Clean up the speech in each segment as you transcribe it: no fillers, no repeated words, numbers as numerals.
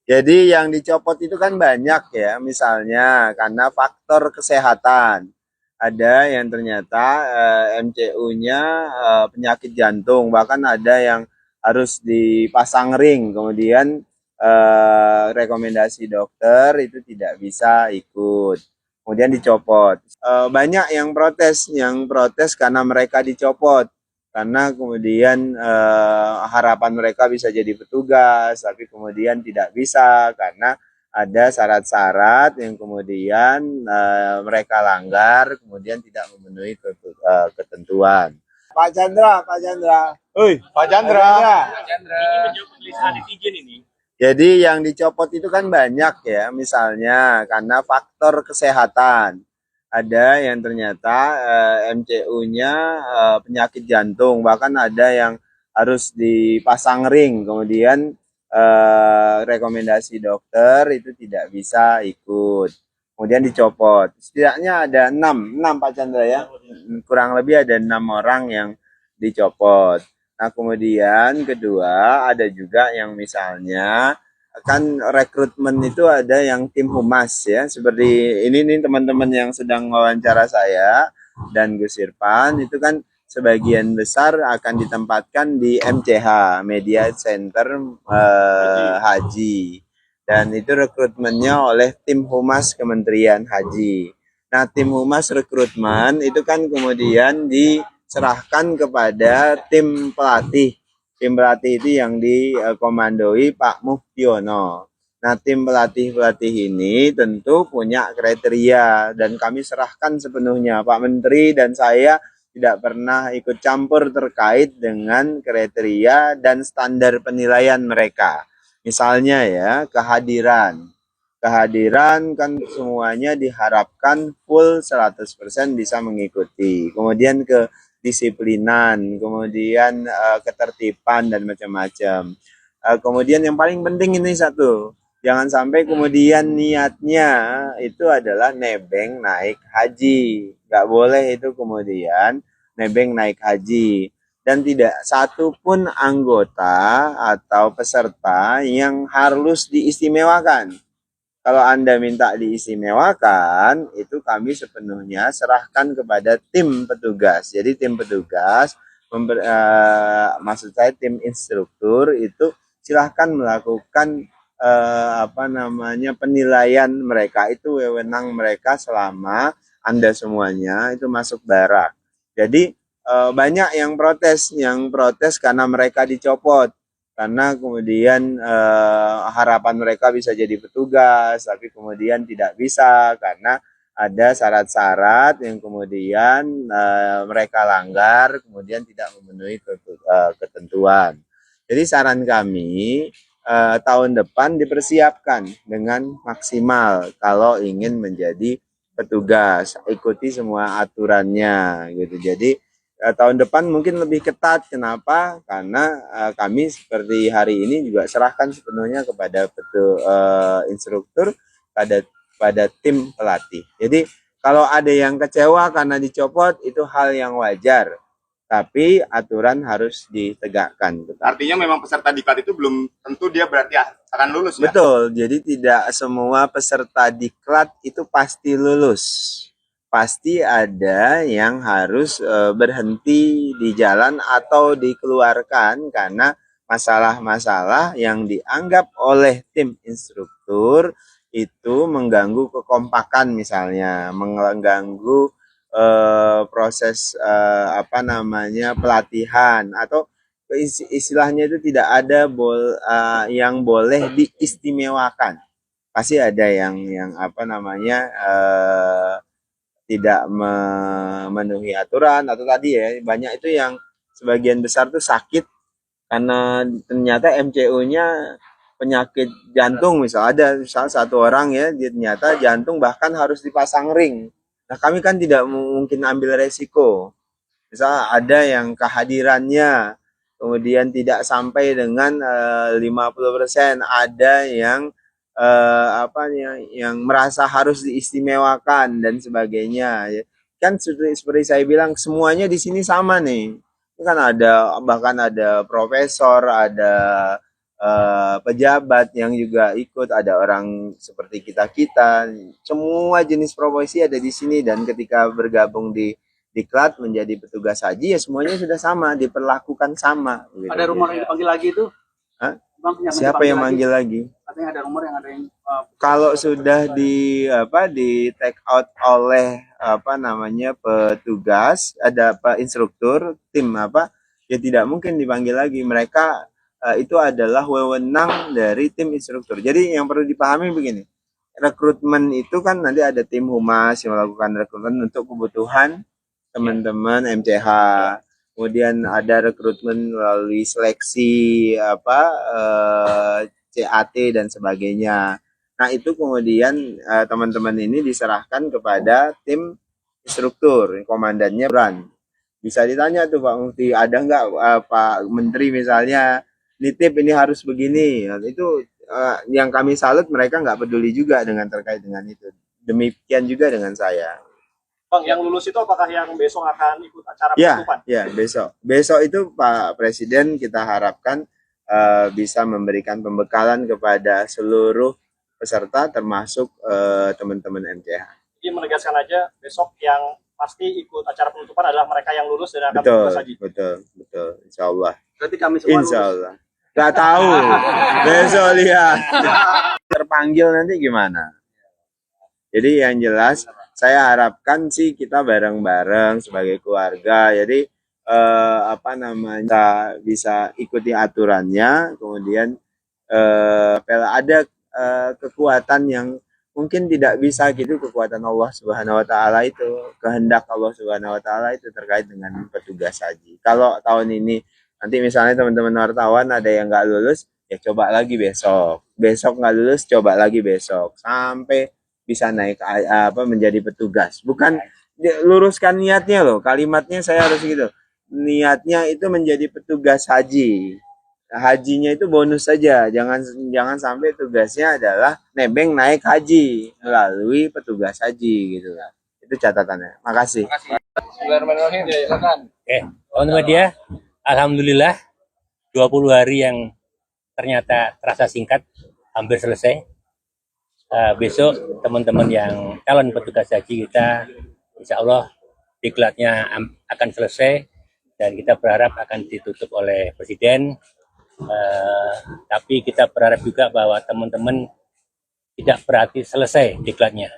Jadi yang dicopot itu kan banyak ya, misalnya karena faktor kesehatan. Ada yang ternyata MCU-nya penyakit jantung, bahkan ada yang harus dipasang ring, kemudian rekomendasi dokter itu tidak bisa ikut, kemudian dicopot. Banyak yang protes karena mereka dicopot, karena kemudian harapan mereka bisa jadi petugas, tapi kemudian tidak bisa karena ada syarat-syarat yang kemudian mereka langgar, kemudian tidak memenuhi ketentuan. Pak Chandra, Pak Chandra. Hoi, Pak Chandra. Pak Chandra. Ini menjawab tulisan netizen ini. Jadi yang dicopot itu kan banyak ya, misalnya karena faktor kesehatan. Ada yang ternyata MCU-nya penyakit jantung, bahkan ada yang harus dipasang ring, kemudian rekomendasi dokter itu tidak bisa ikut, kemudian dicopot. Setidaknya ada enam Pak Chandra ya, kurang lebih ada 6 orang yang dicopot. Nah kemudian kedua ada juga yang misalnya kan rekrutmen itu ada yang tim humas ya, seperti ini nih teman-teman yang sedang wawancara saya dan Gus Irfan itu kan sebagian besar akan ditempatkan di MCH Media Center Haji, dan itu rekrutmennya oleh tim humas Kementerian Haji. Nah tim humas rekrutmen itu kan kemudian diserahkan kepada tim pelatih. Tim pelatih itu yang dikomandoi Pak Muhtiono. Nah, tim pelatih-pelatih ini tentu punya kriteria dan kami serahkan sepenuhnya. Pak Menteri dan saya tidak pernah ikut campur terkait dengan kriteria dan standar penilaian mereka. Misalnya ya, kehadiran. Kehadiran kan semuanya diharapkan full 100% bisa mengikuti. Kemudian kedisiplinan, kemudian ketertiban dan macam-macam. Kemudian yang paling penting ini satu, jangan sampai kemudian niatnya itu adalah nebeng naik haji. Nggak boleh itu kemudian nebeng naik haji. Dan tidak satu pun anggota atau peserta yang harus diistimewakan. Kalau Anda minta diistimewakan, itu kami sepenuhnya serahkan kepada tim petugas. Jadi tim petugas, maksud saya tim instruktur itu silahkan melakukan penilaian mereka, itu wewenang mereka selama Anda semuanya itu masuk barak. Jadi banyak yang protes karena mereka dicopot, karena kemudian harapan mereka bisa jadi petugas, tapi kemudian tidak bisa karena ada syarat-syarat yang kemudian mereka langgar, kemudian tidak memenuhi ketentuan. Jadi saran kami tahun depan dipersiapkan dengan maksimal kalau ingin menjadi petugas, ikuti semua aturannya gitu. Jadi tahun depan mungkin lebih ketat. Kenapa? Karena kami seperti hari ini juga serahkan sepenuhnya kepada instruktur, pada tim pelatih. Jadi kalau ada yang kecewa karena dicopot itu hal yang wajar, tapi aturan harus ditegakkan. Artinya memang peserta diklat itu belum tentu dia berarti akan lulus ya? Betul, jadi tidak semua peserta diklat itu pasti lulus. Pasti ada yang harus berhenti di jalan atau dikeluarkan karena masalah-masalah yang dianggap oleh tim instruktur itu mengganggu kekompakan, misalnya mengganggu proses pelatihan, atau istilahnya itu tidak ada yang boleh diistimewakan. Pasti ada yang tidak memenuhi aturan, atau tadi ya banyak itu yang sebagian besar tuh sakit karena ternyata MCU-nya penyakit jantung. Misal satu orang ya, dia ternyata jantung bahkan harus dipasang ring. Nah kami kan tidak mungkin ambil resiko. Misal ada yang kehadirannya kemudian tidak sampai dengan 50%, ada yang yang merasa harus diistimewakan dan sebagainya. Kan seperti saya bilang, semuanya di sini sama nih. Kan bahkan ada profesor, ada pejabat yang juga ikut, ada orang seperti kita-kita, semua jenis profesi ada di sini, dan ketika bergabung di diklat menjadi petugas haji ya semuanya sudah sama, diperlakukan sama. Gitu. Ada rumor yang dipanggil lagi itu? Hah? Bang, Siapa yang manggil lagi? Katanya ada rumor yang ada yang Kalau sudah di take out oleh petugas, ada instruktur tim ya tidak mungkin dipanggil lagi. Mereka itu adalah wewenang dari tim instruktur. Jadi yang perlu dipahami begini, rekrutmen itu kan nanti ada tim humas yang melakukan rekrutmen untuk kebutuhan teman-teman MCH. Kemudian ada rekrutmen melalui seleksi CAT dan sebagainya. Nah, itu kemudian teman-teman ini diserahkan kepada tim instruktur, komandannya Bran. Bisa ditanya tuh Pak Mufti, ada nggak Pak Menteri misalnya, nitip ini harus begini. Nah, itu yang kami salut, mereka nggak peduli juga dengan terkait dengan itu. Demikian juga dengan saya. Bang, yang lulus itu apakah yang besok akan ikut acara penutupan? Ya, besok. Besok itu Pak Presiden kita harapkan bisa memberikan pembekalan kepada seluruh peserta termasuk teman-teman MCH. Jadi menegaskan aja, besok yang pasti ikut acara penutupan adalah mereka yang lulus dan akan bertugas haji. Betul. Insya Allah. Berarti kami semua Insya Allah. Gak tahu. Besok lihat. Terpanggil nanti gimana? Jadi yang jelas saya harapkan sih kita bareng-bareng sebagai keluarga. Jadi kita bisa ikuti aturannya, kemudian ada kekuatan yang mungkin tidak bisa gitu, kekuatan Allah Subhanahu wa taala itu, kehendak Allah Subhanahu wa taala itu terkait dengan petugas haji. Kalau tahun ini nanti misalnya teman-teman wartawan ada yang nggak lulus, ya coba lagi besok. Besok nggak lulus, coba lagi besok sampai bisa naik menjadi petugas. Bukan luruskan niatnya loh, kalimatnya saya harus gitu. Niatnya itu menjadi petugas haji. Hajinya itu bonus saja, jangan sampai tugasnya adalah nebeng naik haji melalui petugas haji gitu kan. Itu catatannya. Makasih. Bismillahirrahmanirrahim. Silakan. Teman media, alhamdulillah 20 hari yang ternyata terasa singkat, hampir selesai. Besok teman-teman yang calon petugas haji kita, insya Allah diklatnya akan selesai dan kita berharap akan ditutup oleh Presiden. Tapi kita berharap juga bahwa teman-teman tidak berarti selesai diklatnya,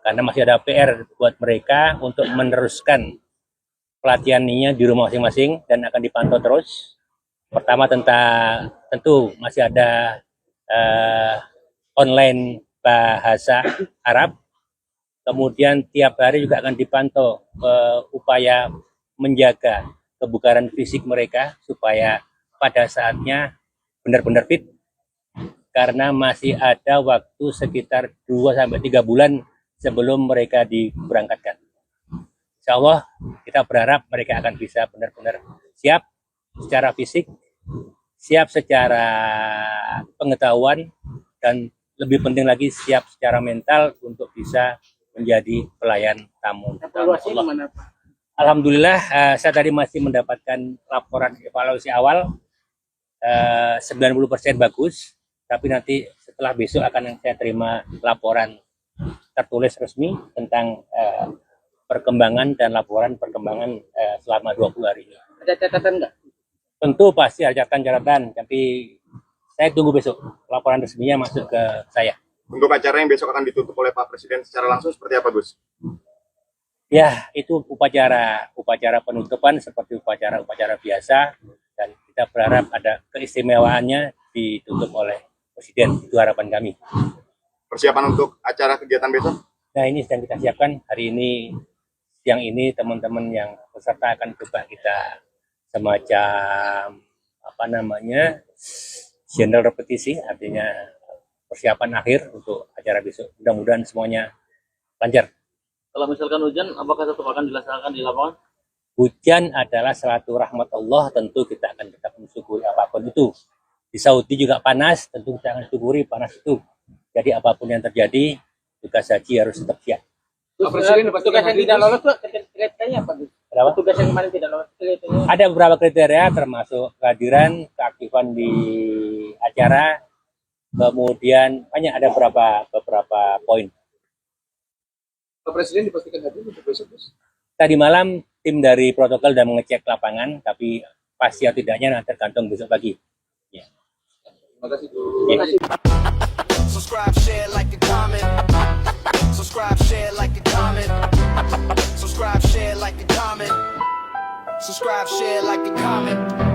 karena masih ada PR buat mereka untuk meneruskan pelatihannya di rumah masing-masing dan akan dipantau terus. Pertama tentu masih ada online bahasa Arab, kemudian tiap hari juga akan dipantau upaya menjaga kebugaran fisik mereka supaya pada saatnya benar-benar fit, karena masih ada waktu sekitar 2-3 bulan sebelum mereka diberangkatkan. Insya Allah kita berharap mereka akan bisa benar-benar siap secara fisik, siap secara pengetahuan, dan lebih penting lagi siap secara mental untuk bisa menjadi pelayan tamu. Allah. Alhamdulillah saya tadi masih mendapatkan laporan evaluasi awal 90% bagus, tapi nanti setelah besok akan saya terima laporan tertulis resmi tentang perkembangan dan laporan perkembangan selama 20 hari ini. Ada catatan nggak? Tentu pasti ada catatan, tapi saya tunggu besok laporan resminya masuk ke saya. Untuk acara yang besok akan ditutup oleh Pak Presiden secara langsung seperti apa, Gus? Ya, itu upacara penutupan seperti upacara biasa, dan kita berharap ada keistimewaannya ditutup oleh Presiden. Itu harapan kami. Persiapan untuk acara kegiatan besok? Nah, ini sedang kita siapkan hari ini. Siang ini teman-teman yang peserta akan coba kita semacam general repetisi, artinya persiapan akhir untuk acara besok. Mudah-mudahan semuanya lancar. Kalau misalkan hujan, apakah tetap akan dilaksanakan di lapangan? Hujan adalah suatu rahmat Allah, tentu kita akan tetap mensyukuri apapun itu. Di Saudi juga panas, tentu kita akan syukuri panas itu. Jadi apapun yang terjadi, tugas haji harus tetap siap. Pak Presiden, tugas yang tidak lolos kaitannya apa? Kenapa? Tugas yang kemarin tidak lolos itu Ada beberapa kriteria termasuk kehadiran, keaktifan di acara, kemudian banyak ada beberapa poin. Pak Presiden dipastikan hadir untuk besok, Mas? Tadi malam tim dari protokol sudah mengecek lapangan, tapi pasti atau tidaknya nanti tergantung besok pagi. Ya. Terima kasih. Ya. Subscribe, share, like, and comment. Subscribe, share, like, and comment. Subscribe, share, like, and comment. Subscribe, share, like, and comment.